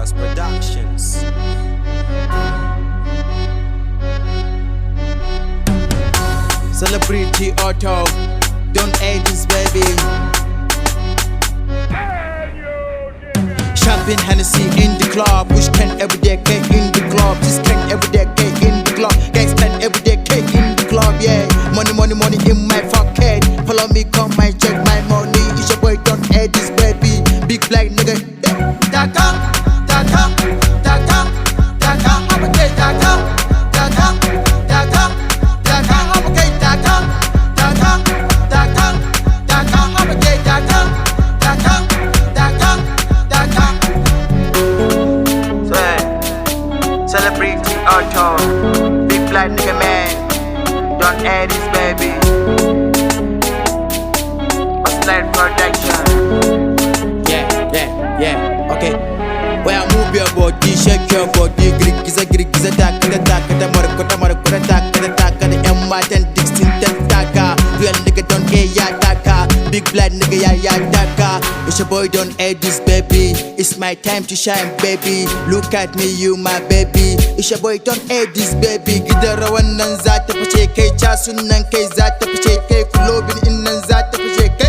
Plus Productions. Celebrity Auto, don't age this baby. Champagne Hennessy in the club, wish can everyday cake in the club. This can everyday cake in the club. Guys can everyday cake in the club, yeah. Money, money, money in my pocket. Follow me, come my check my money. It's your boy, don't age this baby. Big black nigga. Daka, daka, daka, daka, I'm a gay daka, daka, daka, daka, I'm a gay daka, daka, daka, daka, I'm a gay daka, daka, daka, daka. Celebrity Auto, big black nigga man, don't add this baby. Slide production. Yeah, okay. Well, move your body, shake your body, giza, taka, marukota, taka, M and 16, taka. Real nigga don't get ya taka. Big black nigga, ya taka. It's your boy, don't add this baby. It's my time to shine, baby. Look at me, you my baby. It's your boy, don't add this baby. Gidara wannan za ta fice kai, casun nan kai za ta fice kai, kulobin in nan za ta fice kai.